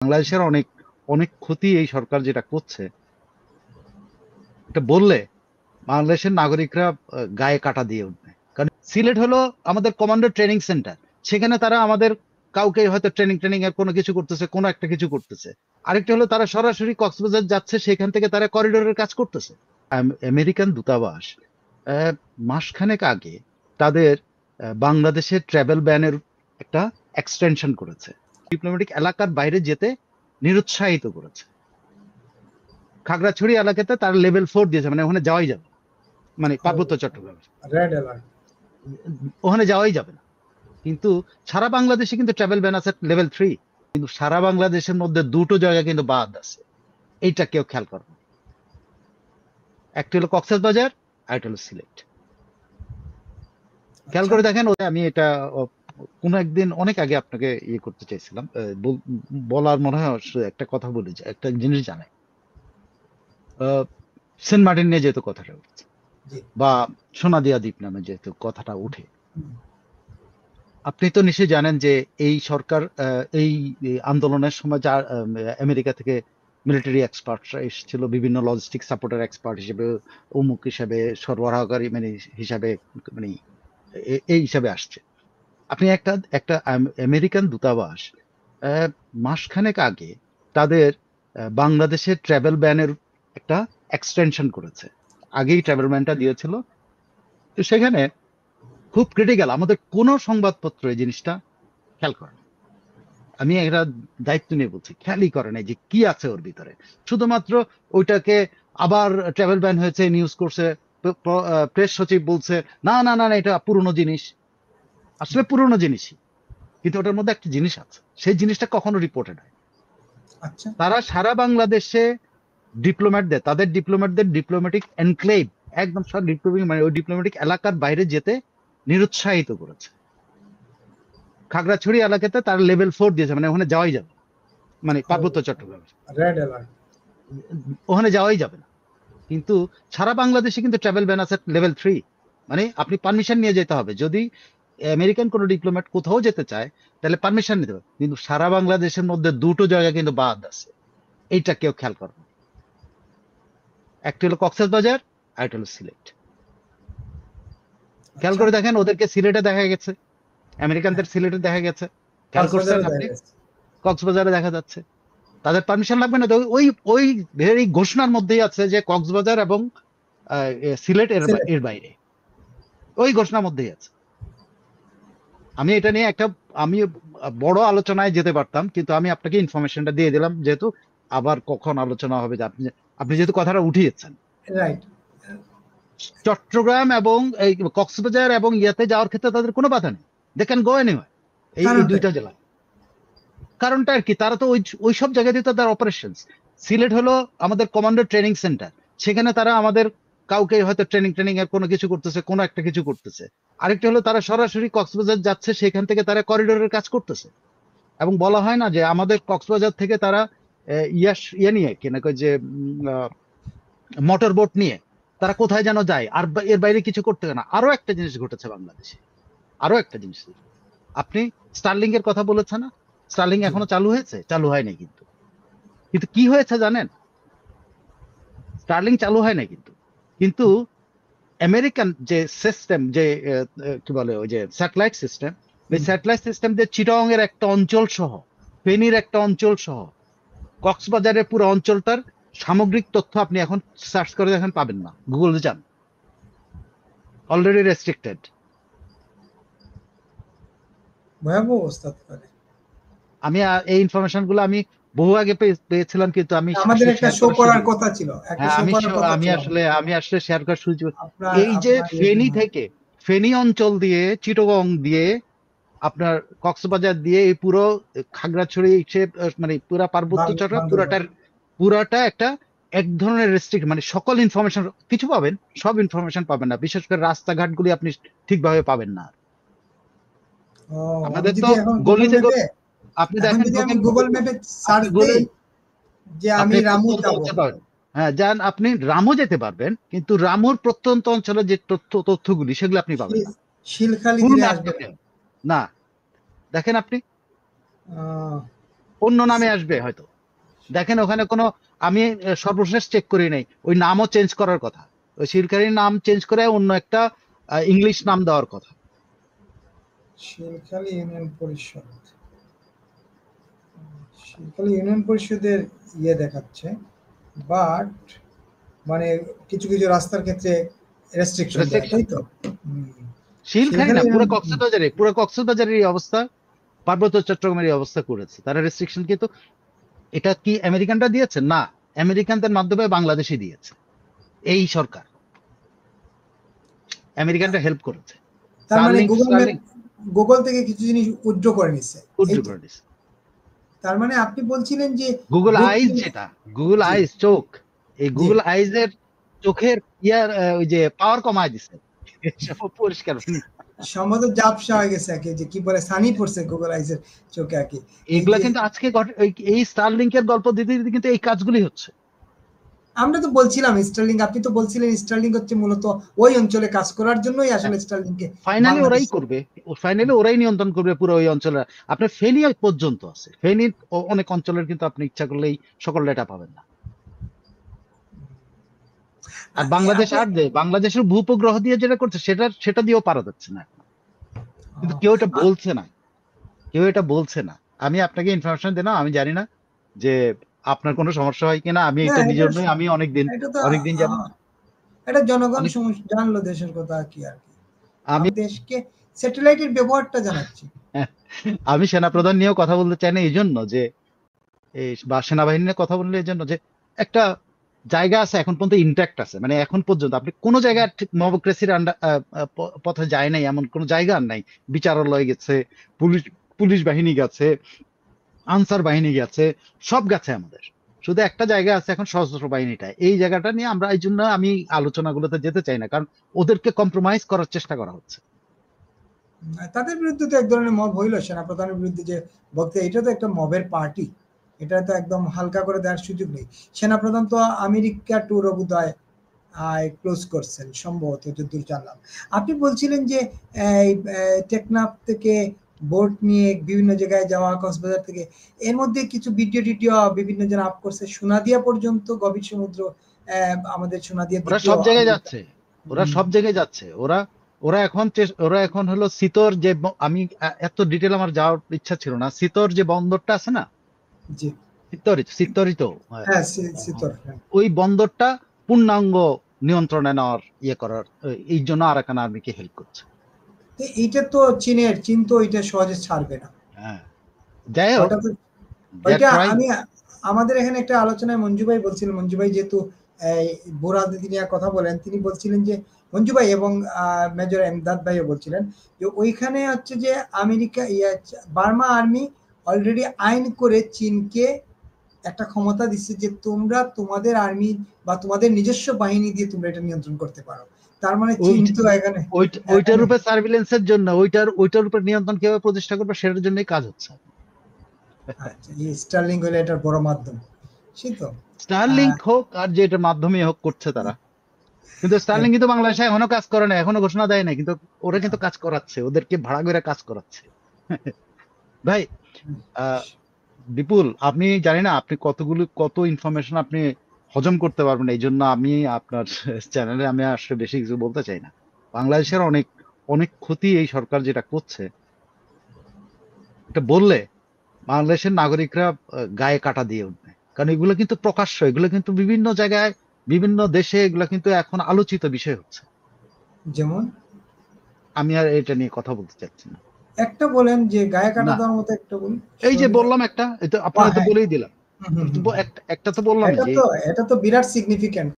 বাংলাদেশের অনেক অনেক ক্ষতি এই সরকার যেটা করছে, এটা বললে বাংলাদেশের নাগরিকরা গায়ে কাটা দিয়ে উঠবে। কারণ সিলেট হলো আমাদের কমান্ডো ট্রেনিং সেন্টার। সেখানে তারা আমাদের কাউকে হয়তো ট্রেনিং ট্রেনিং এর কোনো কিছু করতেছে, কোনো একটা কিছু করতেছে। আরেকটা হলো তারা সরাসরি কক্সবাজার যাচ্ছে, সেখান থেকে তারা করিডোরের কাজ করতেছে। আমেরিকান দূতাবাস মাসখানেক আগে তাদের বাংলাদেশের ট্রাভেল ব্যানের একটা এক্সটেনশন করেছে, ডিপ্লোম্যাটিক এলাকার বাইরে যেতে নিরুৎসাহিত করেছে। খাগড়াছড়ি এলাকাতে তার লেভেল 4 দিয়েছে, মানে ওখানে যাওয়াই যাবে, মানে পার্বত্য চট্টগ্রামে রেড অ্যালার্ট, ওখানে যাওয়াই যাবে না। কিন্তু সারা বাংলাদেশে কিন্তু ট্রাভেল ব্যান আছে লেভেল 3, কিন্তু সারা বাংলাদেশের মধ্যে দুটো জায়গা কিন্তু বাদ আছে। এইটা কেউ খেয়াল করবে না। একটা হলো কক্সবাজার, আর একটা হলো সিলেট। খেয়াল করে দেখেন। আমি এটা কোন একদিন অনেক আগে আপনাকে ইয়ে করতে চাইছিলাম, বলার মনে হয় একটা কথা বলি, একটা জিনিস জানাই। সেন্ট মার্টিন নিয়ে যেহেতু কথাটা উঠছে, বা সোনাদিয়া দ্বীপ নামে যেহেতু কথাটা উঠে, আপনি তো নিশ্চয়ই জানেন যে এই সরকার এই আন্দোলনের সময় যা আমেরিকা থেকে মিলিটারি এক্সপার্টরা এসেছিল, বিভিন্ন লজিস্টিক সাপোর্টের এক্সপার্ট হিসেবে, অমুক হিসাবে, সরবরাহকারী মানে হিসাবে, মানে এই হিসাবে আসছে। আপনি একটা একটা আমেরিকান দূতাবাস মাসখানেক আগে তাদের বাংলাদেশের ট্রাভেল ব্যানের একটা এক্সটেনশন করেছে। আগেই ট্রাভেল ব্যানটা দিয়েছিল, তো সেখানে খুব ক্রিটিক্যাল, আমাদের কোনো সংবাদপত্র এই জিনিসটা খেয়াল করে না। আমি একটা দায়িত্ব নিয়ে বলছি, খেয়ালই করে নাই যে কি আছে ওর ভিতরে। শুধুমাত্র ওইটাকে আবার ট্রাভেল ব্যান হয়েছে নিউজ করছে, প্রেস সচিব বলছে না না না না, এটা পুরনো জিনিস। আসলে পুরনো জিনিসই, কিন্তু ওটার মধ্যে একটা জিনিস আছে, সেই জিনিসটা কখনো রিপোর্টেড হয়। আচ্ছা, তারা সারা বাংলাদেশে ডিপ্লোম্যাটদের, তাদের ডিপ্লোম্যাটদের ডিপ্লোম্যাটিক এনক্লেভ, একদম সব ডিপ্লোম্যাটিক, মানে ওই ডিপ্লোম্যাটিক এলাকার বাইরে যেতে নিরুৎসাহিত করেছে। খাগড়াছড়ি এলাকাতে তার লেভেল 4 দিয়েছে, মানে ওখানে যাওয়াই যাবে, মানে পার্বত্য চট্টগ্রামে রেড অ্যালার্ট, ওখানে যাওয়াই যাবে না। কিন্তু সারা বাংলাদেশে কিন্তু ট্রাভেল ব্যান আছে লেভেল 3, মানে আপনি পারমিশন নিয়ে যেতে হবে। যদি আমেরিকান কোনো ডিপ্লোম্যাট কোথাও যেতে চায়, তাহলে পারমিশন নিতে হবে। কিন্তু সারা বাংলাদেশের মধ্যে দুটো জায়গা কিন্তু বাদ আছে। এইটা কেউ খেয়াল করবে না। একটা হলো কক্সবাজার, আর একটা হলো সিলেট। খেয়াল করে দেখেন, ওদেরকে সিলেটে দেখা গেছে, আমেরিকানদের সিলেটে দেখা গেছে। খেয়াল করছেন আপনি? কক্সবাজারে দেখা যাচ্ছে। তাদের পারমিশন লাগবে না তো। ওই ওই এই ঘোষণার মধ্যেই আছে যে কক্সবাজার এবং সিলেট এর বাইরে, ওই ঘোষণার মধ্যেই আছে। আমি এটা নিয়ে একটা, আমি বড় আলোচনায় যেতে পারতাম, কিন্তু আমি আপনাকে ইনফরমেশনটা দিয়ে দিলাম, যেহেতু আবার কখন আলোচনা হবে, যে আপনি আপনি যেহেতু কথাটা উঠিয়েছেন। রাইট। চট্টগ্রাম এবং এই কক্সবাজার এবং ইয়াতে যাওয়ার ক্ষেত্রে তাদের কোনো বাধা নেই, দে ক্যান গো এনিওয়্যার, এই দুইটা জেলা। কারণটা আর কি, তারা তো ওই ওই সব জায়গাতে তাদের অপারেশন। সিলেট হলো আমাদের কমান্ডো ট্রেনিং সেন্টার। সেখানে তারা আমাদের কাউকে হয়তো ট্রেনিং ট্রেনিং এর কোনো কিছু করতেছে, কোনো একটা কিছু করতেছে। আরেকটা হলো তারা সরাসরি কক্সবাজার যাচ্ছে, সেখান থেকে তারা করিডোরের কাজ করতেছে। এবং বলা হয় না যে আমাদের কক্সবাজার থেকে তারা ইয়ে নিয়ে কিনা কয় যে মোটর বোট নিয়ে তারা কোথায় যেন যায়, আর এর বাইরে কিছু করতে না। আরো একটা জিনিস ঘটেছে বাংলাদেশে, আরো একটা জিনিস। আপনি স্টার্লিং এর কথা বলেছেন না? স্টার্লিং এখনো চালু হয়েছে? চালু হয়নি কিন্তু। কিন্তু কি হয়েছে জানেন? স্টার্লিং চালু হয় না কিন্তু, কিন্তু আমেরিকান যে সিস্টেম, যে কি বলে, ওই যে স্যাটেলাইট সিস্টেম, ওই স্যাটেলাইট সিস্টেম যে চিটাগং এর একটা অঞ্চল সহ, ফেনীর একটা অঞ্চল সহ, কক্সবাজারের পুরো অঞ্চলটার সামগ্রিক তথ্য আপনি এখন সার্চ করে দেখেন, পাবেন না। গুগলে যান, অলরেডি রেস্ট্রিক্টেড। ভয়াবহ অবস্থা পারে। আমি এই ইনফরমেশন গুলো আমি বহু আগে পেয়েছিলাম, কিন্তু আমি আমাদের একটা শো করার কথা ছিল, হ্যাঁ, আমি আসলে শেয়ার করার সুযোগ। এই যে ফেনী অঞ্চল দিয়ে, চিটাগং দিয়ে, আপনার কক্সবাজার দিয়ে, এই পুরো খাগড়াছড়ি, মানে পুরা পার্বত্য চট্টগ্রাম পুরাটা একটা এক ধরনের রেস্ট্রিক্ট, মানে সকল ইনফরমেশন কিছু পাবেন, সব ইনফরমেশন পাবেন না। বিশেষ করে রাস্তাঘাট গুলি আপনি ঠিকভাবে পাবেন না। আমাদের তো গলিতে আপনি দেখেন, গুগল ম্যাপে সার্চ দিই যে আমি রামু যাব, হ্যাঁ যান, আপনি রামু যেতে পারবেন, কিন্তু রামুর প্রত্যন্ত অঞ্চলে যে তথ্যগুলি সেগুলো আপনি পাবেন না। শিলখালি ফুল দিলে ম্যাপ আসবে না। দেখেন আপনি, অন্য নামে আসবে হয়তো। দেখেন ওখানে কোনো, আমি সর্বশেষ চেক করি নাই, ওই নামও চেঞ্জ করার কথা, ওই শিলখালির নাম চেঞ্জ করে অন্য একটা ইংলিশ নাম দেওয়ার কথা। শিলখালী ইউনিয়ন পরিষদ, শিলখালী ইউনিয়ন পরিষদের ইয়ে দেখাচ্ছে, বাট মানে কিছু কিছু রাস্তার ক্ষেত্রে রেস্ট্রিকশন দেয়, তাই তো? শিলখালি না, শিলখালী পুরো কক্সবাজারের অবস্থা, পার্বত্য চট্টগ্রামের অবস্থা করেছে তারা রেস্ট্রিকশন। কিন্তু এটা কি আমেরিকানরা দিয়েছে? না, আমেরিকানদের মাধ্যমে বাংলাদেশই দিয়েছে, এই সরকার। আমেরিকানরা হেল্প করেছে। তার মানে গুগল থেকে কিছু জিনিস উইথড্র করে নিচ্ছে। তার মানে আপনি বলছিলেন যে গুগল আইজ, যেটা গুগল আইজ চোখ, এই গুগল আইজের চোখের ইয়ার ওই যে পাওয়ার কমায় দিছে, পরিষ্কার সম্ভবত জাপসা হয়ে গেছে, যে কি বলে সানি পড়ছে গুগল আইজের চোখে আর কি। এগুলা কিন্তু আজকে এই স্টারলিংকের গল্প দিতে দিতে কিন্তু এই কাজগুলি হচ্ছে। আমরা তো বলছিলাম স্টারলিং, আপনি তো বলছিলেন স্টারলিং হচ্ছে মূলত ওই অঞ্চলে কাজ করার জন্যই আসলে স্টারলিংকে ফাইনালি ওরাই করবে, ফাইনালি ওরাই নিয়ন্ত্রণ করবে পুরো ওই অঞ্চলে। আপনার ফেনী পর্যন্ত আছে, ফেনীর অনেক অঞ্চলের কিন্তু আপনি ইচ্ছা করলেই সকল ডেটা পাবেন না। আর বাংলাদেশ আর বাংলাদেশের ভূপগ্রহ দিয়ে যেটা করছে সেটা দিয়েও পারা যাচ্ছে না, কিন্তু কেউ এটা বলছে না, কেউ এটা বলছে না। আমি আপনাকে ইনফরমেশন দিলাম, আমি জানি না যে আপনার কোনো সমস্যা হয় কিনা, আমি এটা নিজের নই, আমি অনেকদিন যাব, এটা জনগণ জানলো দেশের কথা কি আর কি, আমি দেশকে স্যাটেলাইটের ব্যবহারটা জানাচ্ছি। আমি সেনাপ্রধান নিয়েও কথা বলতে চাই না এই জন্য যে, বা সেনাবাহিনী নিয়ে কথা বললে এই জন্য যে, একটা জায়গা আছে এখন পর্যন্ত ইন্ট্যাক্ট আছে, মানে এখন পর্যন্ত আপনি কোন জায়গায় ডেমোক্রেসির পথে যায় নাই এমন কোন জায়গা আর নাই। বিচারালয় গেছে, পুলিশ বাহিনী গেছে, আনসার বাহিনী গেছে, সব গেছে, আমাদের শুধু একটা জায়গা আছে এখন সশস্ত্র বাহিনীটা। এই জায়গাটা নিয়ে আমরা, এই জন্য আমি আলোচনাগুলোতে যেতে চাই না, কারণ ওদেরকে কম্প্রোমাইজ করার চেষ্টা করা হচ্ছে। তাদের বিরুদ্ধে তো এক ধরনের মব হইল, সেনাপ্রধানের বিরুদ্ধে যে বক্তব্য, এটা তো একটা মবের পার্টি, এটা তো একদম হালকা করে দেওয়ার সুযোগ নেই। সেনাপ্রধান তো আমেরিকা ট্যুর বোধহয় ক্লোজ করছেন সম্ভবত, যতদূর জানলাম। আপনি বলছিলেন যে টেকনাফ থেকে বোট নিয়ে বিভিন্ন জায়গায় যাওয়া, কক্সবাজার থেকে, এর মধ্যে কিছু ভিডিও বিভিন্ন জন আপ করছে, সোনাদিয়া পর্যন্ত, গভীর সমুদ্র, আমাদের সোনাদিয়া, ওরা সব জায়গায় যাচ্ছে, ওরা সব জায়গায় যাচ্ছে, ওরা এখন হলো সিতর, যে আমি এত ডিটেল আমার যাওয়ার ইচ্ছা ছিল না, সিতর যে বন্দরটা আছে না, সিতরিত, ওই বন্দরটা পূর্ণাঙ্গ নিয়ন্ত্রণে নেওয়ার করার, এই জন্য আরাকান আর্মিকে হেল্প করছে। এইটা তো চীন তো এটা সহজে ছাড়বে না। হ্যাঁ, যাই হোক, আমি আমাদের এখানে একটা আলোচনায় মঞ্জু ভাই বলছিলেন, মঞ্জু ভাই যেহেতু বোরাদি নিয়ে কথা বলেন, তিনি বলছিলেন যে, মঞ্জু ভাই এবং মেজর এমদাদ ভাইও বলছিলেন যে, ওইখানে হচ্ছে যে আমেরিকা বার্মা আর্মি অলরেডি আইন করে চীনকে একটা ক্ষমতা দিচ্ছে যে তোমরা তোমাদের আর্মি বা তোমাদের নিজস্ব বাহিনী দিয়ে তোমরা এটা নিয়ন্ত্রণ করতে পারো। তার মানে চীন তো এখানে ওইটার উপরে সার্ভিলেন্সের জন্য, ওইটার উপরে নিয়ন্ত্রণ কিভাবে প্রতিষ্ঠা করবে সেটার জন্যই কাজ হচ্ছে। আচ্ছা, এই স্টারলিং হলো এটার বড় মাধ্যম, সেই তো স্টারলিং হোক আর যে এটার মাধ্যমে হোক করছে তারা, কিন্তু স্টারলিং কিন্তু বাংলাদেশে এখনো কাজ করে না, এখনো ঘোষণা দেয় না, কিন্তু ওরা কিন্তু কাজ করাচ্ছে, ওদেরকে ভাড়া করে কাজ করাচ্ছে। ভাই বিপুল, আপনি জানি না আপনি কত ইনফরমেশন আপনি হজম করতে পারবেন, এই জন্য আমি আপনার চ্যানেলে আমি আসলে বেশি কিছু বলতে চাই না। বাংলাদেশের অনেক অনেক ক্ষতি এই সরকার যেটা করছে, এটা বললে বাংলাদেশের নাগরিকরা গায়ে কাটা দিয়ে উঠবে, কারণ এগুলো কিন্তু প্রকাশ্য, এগুলো কিন্তু বিভিন্ন জায়গায় বিভিন্ন দেশে এগুলো কিন্তু এখন আলোচিত বিষয় হচ্ছে। যেমন আমি আর এটা নিয়ে কথা বলতে চাচ্ছি না। একটা বলেন যে গায়ে কাটা দেওয়ার মতো একটা বলুন। এই যে বললাম একটা, এটা আপনারা তো বলেই দিলাম, একটা তো বললাম, এটা তো বিরাট সিগনিফিক্যান্ট।